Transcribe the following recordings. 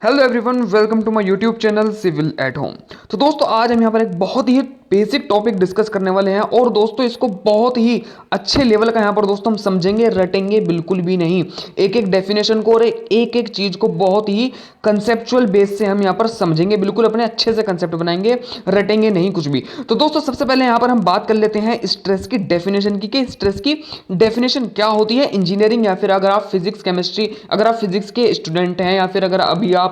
Hello everyone, welcome to my YouTube channel civil at home. तो दोस्तों आज हम यहाँ पर एक बहुत ही बेसिक टॉपिक डिस्कस करने वाले हैं और दोस्तों इसको बहुत ही अच्छे लेवल का यहाँ पर दोस्तों हम समझेंगे, रटेंगे बिल्कुल भी नहीं। एक एक डेफिनेशन को और एक एक चीज को बहुत ही कंसेप्चुअल बेस से हम यहाँ पर समझेंगे, बिल्कुल अपने अच्छे से कंसेप्ट बनाएंगे, रटेंगे नहीं कुछ भी। तो दोस्तों सबसे पहले यहाँ पर हम बात कर लेते हैं स्ट्रेस की डेफिनेशन की कि स्ट्रेस की डेफिनेशन क्या होती है। इंजीनियरिंग या फिर अगर आप फिजिक्स केमिस्ट्री, अगर आप फिजिक्स के स्टूडेंट हैं या फिर अगर अभी आप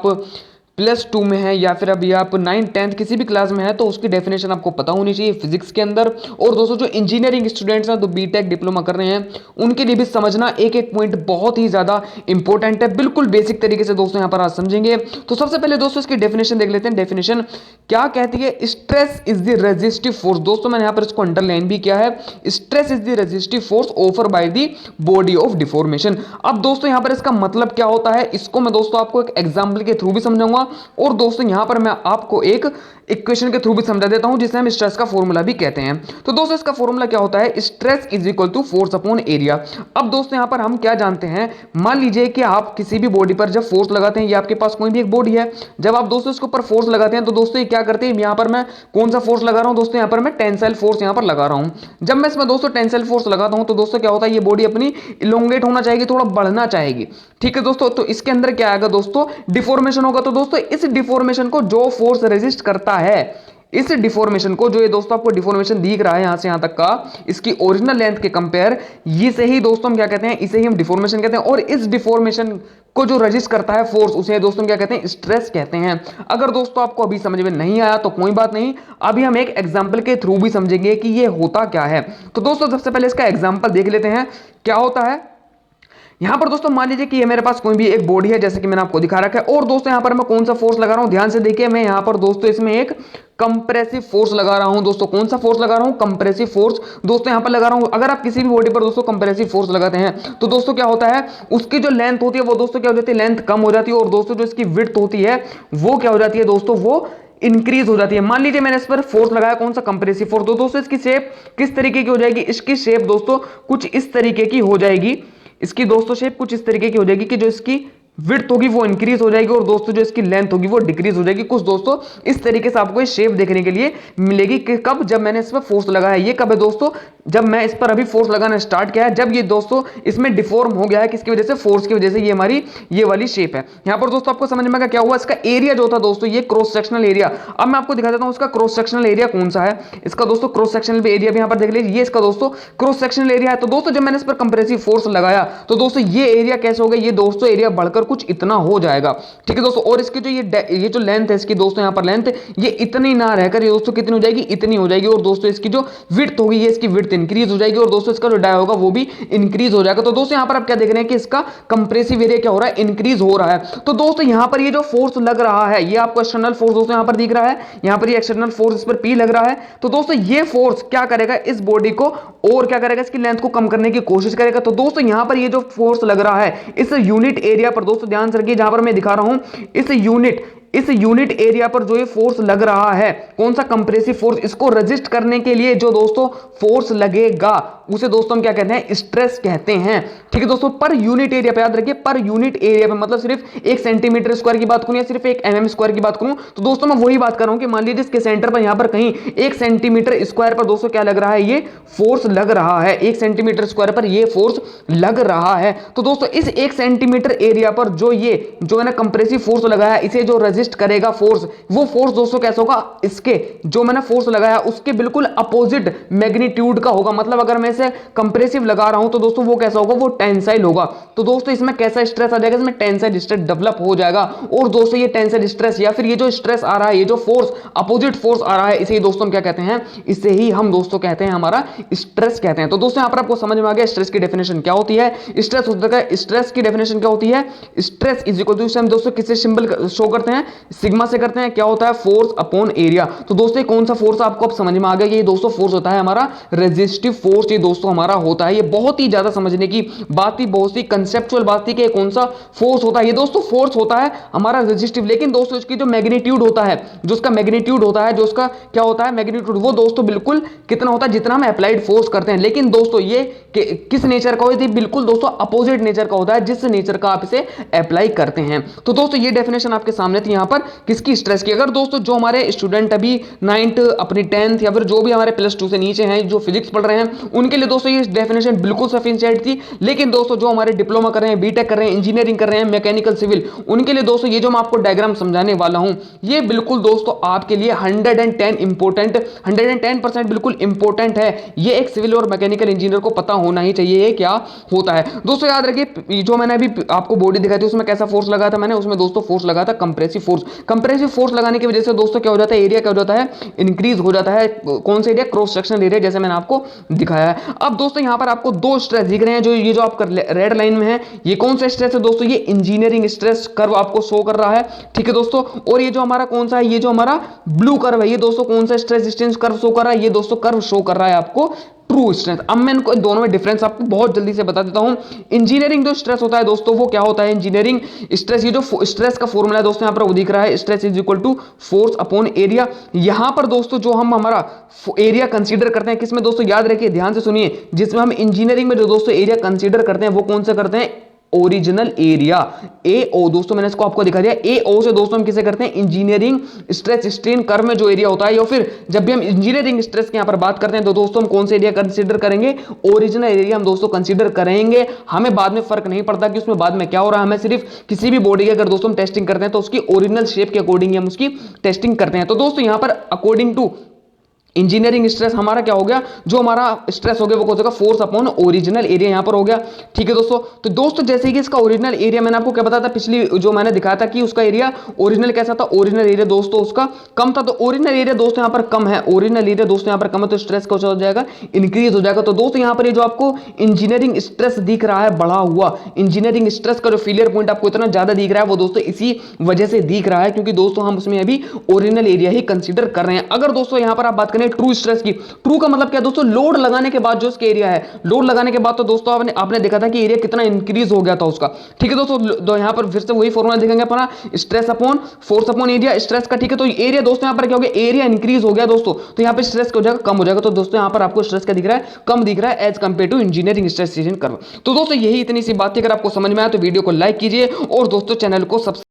+2 में है या फिर अभी आप 9th-10th किसी भी क्लास में है तो उसकी डेफिनेशन आपको पता होनी चाहिए फिजिक्स के अंदर। और दोस्तों जो इंजीनियरिंग स्टूडेंट्स हैं तो बीटेक डिप्लोमा कर रहे हैं उनके लिए भी समझना एक एक पॉइंट बहुत ही ज्यादा इंपॉर्टेंट है, बिल्कुल बेसिक तरीके से दोस्तों यहाँ पर आज समझेंगे। तो सबसे पहले दोस्तों इसकी डेफिनेशन देख लेते हैं। डेफिनेशन क्या कहती है? Stress is the resistive force. दोस्तों मैंने यहाँ पर इसको अंडरलाइन भी किया है। Stress is the resistive force offer by the body of deformation. अब दोस्तों यहाँ पर इसका मतलब क्या होता है, इसको मैं दोस्तों आपको एक एग्जाम्पल के थ्रू भी समझाऊंगा और दोस्तों यहां पर मैं आपको एक इक्वेशन के थ्रू भी समझा देता हूं जिसे हम स्ट्रेस का फॉर्मूला भी कहते हैं। तो दोस्तों इसका फॉर्मूला क्या होता है? Stress is equal to force upon area. अब दोस्तों यहां पर हम क्या जानते हैं, मान लीजिए कि आप किसी भी बॉडी पर जब फोर्स लगाते हैं, ये आपके पास कोई भी एक बॉडी है, जब आप दोस्तों इसके ऊपर फोर्स लगाते हैं तो दोस्तों ये क्या करते हैं, यहां पर मैं कौन सा फोर्स लगा रहा हूं दोस्तों, यहां पर मैं टेंसाइल फोर्स यहां पर लगा रहा हूं। जब मैं इसमें दोस्तों टेंसाइल फोर्स लगाता हूं तो दोस्तों क्या होता है, ये बॉडी अपनी इलोंगेट होना चाहेगी, थोड़ा बढ़ना चाहेगी। ठीक है दोस्तों, तो इसके अंदर क्या आएगा दोस्तों, डिफॉर्मेशन होगा। तो दोस्तों इस डिफॉर्मेशन को जो फोर्स रेजिस्ट करता है, इस डिफॉर्मेशन को, जो ये दोस्तों आपको डिफॉर्मेशन दिख रहा है यहां से यहां तक का, इसकी ओरिजिनल लेंथ के कंपेयर, इसे ही दोस्तों हम क्या कहते हैं, इसे ही हम डिफॉर्मेशन कहते हैं। और इस डिफॉर्मेशन को जो रजिस्ट करता है फोर्स, उसे दोस्तों क्या कहते हैं, स्ट्रेस कहते हैं। अगर दोस्तों आपको अभी समझ में नहीं आया तो कोई बात नहीं, अभी हम एक एग्जांपल के थ्रू भी समझेंगे कि ये होता क्या है। तो दोस्तों सबसे पहले इसका एग्जांपल देख लेते हैं क्या होता है। यहां पर दोस्तों मान लीजिए कि ये मेरे पास कोई भी एक बॉडी है जैसे कि मैंने आपको दिखा रखा है, और दोस्तों यहां पर मैं कौन सा फोर्स लगा रहा हूं, ध्यान से देखिए। मैं यहां पर दोस्तों इसमें एक कंप्रेसिव फोर्स लगा रहा हूं। दोस्तों कौन सा फोर्स लगा रहा हूं? कंप्रेसिव फोर्स दोस्तों यहां पर लगा रहा हूं। अगर आप किसी भी बॉडी पर दोस्तों कंप्रेसिव फोर्स लगाते हैं तो दोस्तों क्या होता है, उसकी जो लेंथ होती है वो दोस्तों क्या हो जाती है, लेंथ कम हो जाती है, और दोस्तों जो इसकी विड्थ होती है वो क्या हो जाती है दोस्तों, वो इंक्रीज हो जाती है। मान लीजिए मैंने इस पर फोर्स लगाया, कौन सा, कंप्रेसिव फोर्स। तो दोस्तों इसकी शेप किस तरीके की हो जाएगी, इसकी शेप दोस्तों कुछ इस तरीके की हो जाएगी। इसकी दोस्तों शेप कुछ इस तरीके की हो जाएगी कि जो इसकी विड्थ होगी वो इंक्रीज हो जाएगी और दोस्तों जो इसकी लेंथ होगी वो डिक्रीज हो जाएगी। कुछ दोस्तों इस तरीके से आपको ये शेप देखने के लिए मिलेगी कि कब, जब मैंने इस पर फोर्स लगाया है। ये कब है दोस्तों, जब मैं इस पर अभी फोर्स लगाना स्टार्ट किया है, जब ये दोस्तों इसमें डिफॉर्म हो गया है, किसकी वजह से, फोर्स की वजह से। ये हमारी ये वाली शेप है। यहां पर दोस्तों आपको समझ में आ गया क्या हुआ, इसका एरिया जो था दोस्तों, ये क्रॉस सेक्शनल एरिया। अब मैं आपको दिखा देता हूं इसका क्रॉस सेक्शनल एरिया कौन सा है। इसका दोस्तों क्रॉस सेक्शनल एरिया भी यहां पर देख लीजिए, ये इसका दोस्तों क्रॉस सेक्शनल एरिया है। तो दोस्तों जब मैंने इस पर कंप्रेसिव फोर्स लगाया तो दोस्तों ये एरिया कैसे हो गया, ये दोस्तों एरिया बढ़कर कुछ इतना हो जाएगा। ठीक है दोस्तों, और इसकी जो ये जो लेंथ है इसकी दोस्तों यहां पर लेंथ, ये इतनी ना रहकर ये दोस्तों कितनी हो जाएगी, इतनी हो जाएगी। और दोस्तों इसकी जो विड्थ होगी, ये इसकी विड्थ इंक्रीज हो जाएगी, और दोस्तों इसका जो डाया होगा वो भी इंक्रीज हो जाएगा। तो दोस्तों यहां पर आप क्या देख रहे हैं कि इसका कंप्रेसिव एरिया क्या हो रहा है, इंक्रीज हो रहा है। तो दोस्तों यहां पर ये जो फोर्स लग रहा है, ये आपको एक्सटर्नल फोर्स दोस्तों यहां पर दिख रहा है, यहां पर ये एक्सटर्नल फोर्स इस पर P लग रहा है। तो दोस्तों ये फोर्स क्या करेगा, इस बॉडी को और क्या करेगा, इसकी लेंथ को कम करने की कोशिश करेगा। तो दोस्तों यहां पर ये जो फोर्स लग रहा है इस यूनिट एरिया पर, दोस्तों ध्यान से रखिए, जहां पर मैं दिखा रहा हूं इस यूनिट एरिया पर जो ये फोर्स लग रहा है, कौन सा, कंप्रेसिव फोर्स, इसको रेजिस्ट करने के लिए जो दोस्तों फोर्स लगेगा उसे दोस्तों हम क्या कहते हैं, स्ट्रेस कहते हैं। ठीक है दोस्तों, पर यूनिट एरिया पे याद रखिए, पर यूनिट एरिया पे मतलब सिर्फ 1 सेंटीमीटर स्क्वायर की बात करूं या सिर्फ 1 mm स्क्वायर की बात करूं, तो दोस्तों मैं वही बात कर रहा हूं कि मान लीजिए इसके सेंटर पर यहां पर कहीं 1 सेंटीमीटर स्क्वायर पर दोस्तों क्या लग रहा है, ये फोर्स लग रहा है। 1 सेंटीमीटर स्क्वायर पर ये फोर्स लग रहा है। तो दोस्तों इस 1 सेंटीमीटर एरिया पर जो है ना कंप्रेसिव फोर्स लगाया है, इसे जो रेजिस्ट करेगा फोर्स, वो फोर्स दोस्तों कैसा होगा, इसके जो मैंने फोर्स लगाया उसके बिल्कुल अपोजिट मैग्नीट्यूड का होगा। मतलब अगर मैं इसे कंप्रेसिव लगा रहा हूं तो दोस्तों वो कैसा होगा, वो टेंसाइल होगा। तो दोस्तों इसमें कैसा स्ट्रेस आ जाएगा, इसमें टेंसाइल स्ट्रेस डेवलप हो जाएगा। और दोस्तों ये टेंसाइल स्ट्रेस या फिर ये जो स्ट्रेस आ रहा है, ये जो फोर्स अपोजिट फोर्स आ रहा है, इसे ही दोस्तों हम क्या कहते हैं, इसे ही हम दोस्तों कहते हैं हमारा स्ट्रेस कहते हैं। तो दोस्तों यहां पर आपको समझ में आ गया स्ट्रेस की डेफिनेशन क्या होती है। स्ट्रेस होता है, स्ट्रेस की डेफिनेशन क्या होती है, स्ट्रेस इज इक्वल टू, हम दोस्तों किससे सिंबल शो करते हैं, सिग्मा से करते हैं, क्या होता है, फोर्स अपॉन एरिया। तो दोस्तों कौन सा फोर्स आपको अब समझ में आ गया, ये दोस्तों फोर्स होता है हमारा रेजिस्टिव फोर्स, ये दोस्तों हमारा होता है। ये बहुत ही ज्यादा समझने की बात थी, बहुत सी कंसेप्चुअल बात थी कि कौन सा फोर्स होता है। ये दोस्तों फोर्स होता है हमारा रेजिस्टिव, लेकिन दोस्तों इसकी जो मैग्नीट्यूड होता है, जो उसका मैग्नीट्यूड होता है, जो उसका क्या होता है मैग्नीट्यूड, वो दोस्तों बिल्कुल कितना होता है जितना हम अप्लाइड फोर्स करते हैं। लेकिन दोस्तों ये किस नेचर का होता है, बिल्कुल दोस्तों अपोजिट नेचर का होता है, जिस नेचर का आप इसे अप्लाई करते हैं। तो दोस्तों ये डेफिनेशन आपके सामने थी यहां पर किसकी, स्ट्रेस की। अगर दोस्तों जो हमारे स्टूडेंट अभी 9th अपनी 10th या फिर जो भी हमारे +2 से नीचे हैं, जो फिजिक्स पढ़ रहे हैं, उनके लिए दोस्तों ये डेफिनेशन बिल्कुल सफिशिएंट थी। लेकिन दोस्तों जो हमारे डिप्लोमा कर रहे हैं, बीटेक कर रहे हैं, इंजीनियरिंग कर रहे हैं, मैकेनिकल सिविल, उनके लिए दोस्तों ये जो मैं आपको डायग्राम समझाने वाला हूं, ये बिल्कुल दोस्तों आपके लिए 110% बिल्कुल इंपॉर्टेंट है। ये एक सिविल और मैकेनिकल इंजीनियर को पता होना ही चाहिए ये क्या होता है। दोस्तों याद रखिए, जो मैंने अभी आपको बॉडी दिखाई थी उसमें कैसा फोर्स लगा था, मैंने उसमें दोस्तों फोर्स लगा था कंप्रेसिव फोर्स। कंप्रेसिव फोर्स लगाने की वजह से दोस्तों क्या हो जाता है, एरिया क्या हो जाता है, इंक्रीज हो जाता है। कौन सा एरिया, क्रॉस सेक्शनल एरिया, जैसे मैंने आपको दिखाया है। अब दोस्तों यहां पर आपको दो स्ट्रेस दिख रहे हैं, जो ये जो आपका रेड लाइन में है, ये कौन सा स्ट्रेस है दोस्तों, ये इंजीनियरिंग स्ट्रेस कर्व आपको शो कर रहा है, ठीक है दोस्तों। और ये जो हमारा कौन सा है, ये जो हमारा ब्लू कर्व है, ये दोस्तों कौन सा स्ट्रेस डिस्टेंस कर्व शो कर रहा है, ये दोस्तों कर्व शो कर रहा है आपको ट्रू स्ट्रेस। अब मैं इनको दोनों में डिफरेंस आपको बहुत जल्दी से बता देता हूं। इंजीनियरिंग जो स्ट्रेस होता है दोस्तों, वो क्या होता है, इंजीनियरिंग स्ट्रेस, ये जो स्ट्रेस का फॉर्मूला है दोस्तों यहां पर वो दिख रहा है, stress is equal to force upon area. यहां पर दोस्तों जो हम हमारा एरिया कंसीडर करते हैं किसमें दोस्तों, याद रखिए, ध्यान से सुनिए, जिसमें हम इंजीनियरिंग में जो दोस्तों एरिया कंसीडर करते हैं वो कौन सा करते हैं, ओरिजिनल एरिया, एओ। दोस्तों मैंने इसको आपको दिखा दिया, एओ से दोस्तों हम किसे करते हैं, इंजीनियरिंग स्ट्रेस स्ट्रेन कर्व में जो एरिया होता है, या फिर जब भी हम इंजीनियरिंग स्ट्रेस के यहां पर बात करते हैं तो दोस्तों हम कौन से एरिया कंसीडर करेंगे, ओरिजिनल एरिया हम दोस्तों कंसीडर करेंगे। हमें बाद में फर्क नहीं पड़ता कि उसमें बाद में क्या हो रहा है, हमें सिर्फ किसी भी बॉडी की अगर दोस्तों हम टेस्टिंग करते हैं तो उसकी ओरिजिनल शेप के अकॉर्डिंग हम उसकी टेस्टिंग करते हैं। तो दोस्तों यहां पर अकॉर्डिंग टू इंजीनियरिंग स्ट्रेस हमारा क्या हो गया, जो हमारा स्ट्रेस हो गया वो कौन सा, फोर्स अपॉन ओरिजिनल एरिया यहां पर हो गया, ठीक है दोस्तों। तो दोस्तों जैसे कि इसका ओरिजिनल एरिया मैंने आपको क्या बताया था, पिछली जो मैंने दिखाया था कि उसका एरिया ओरिजिनल कैसा था, ओरिजिनल एरिया दोस्तों उसका कम था। तो ओरिजिनल एरिया दोस्तों यहां पर कम है, ओरिजिनल एरिया दोस्तों यहां पर कम है, तो स्ट्रेस क्या हो जाएगा, इंक्रीज हो जाएगा। तो दोस्तों यहां पर ये जो आपको इंजीनियरिंग स्ट्रेस दिख रहा है बढ़ा हुआ, इंजीनियरिंग स्ट्रेस का जो फेलियर पॉइंट आपको इतना ज्यादा दिख रहा है वो दोस्तों इसी वजह से दिख रहा है, क्योंकि दोस्तों हम उसमें अभी ओरिजिनल एरिया ही कंसीडर कर रहे हैं। अगर दोस्तों यहां पर आप बात करें ट्रू स्ट्रेस की, ट्रू का मतलब क्या दोस्तों, लोड लगाने के बाद जो उसका एरिया है, लोड लगाने के बाद तो दोस्तों आपने देखा था कि एरिया कितना इंक्रीज हो गया था उसका, ठीक है दोस्तों। यहां पर फिर से वही फॉर्मूला देखेंगे अपना, stress upon force upon area, stress का, ठीक है। तो एरिया दोस्तों यहां पर क्या हो गया, एरिया इंक्रीज हो गया दोस्तों, तो यहां पर स्ट्रेस क्या हो जाएगा, कम हो जाएगा। तो दोस्तों यहां पर आपको स्ट्रेस क्या दिख रहा है, कम दिख रहा है as compare to engineering stress curve. तो दोस्तों यही इतनी सी बात थी, अगर आपको समझ में आया तो वीडियो को लाइक कीजिए और दोस्तों चैनल को सब्सक्राइब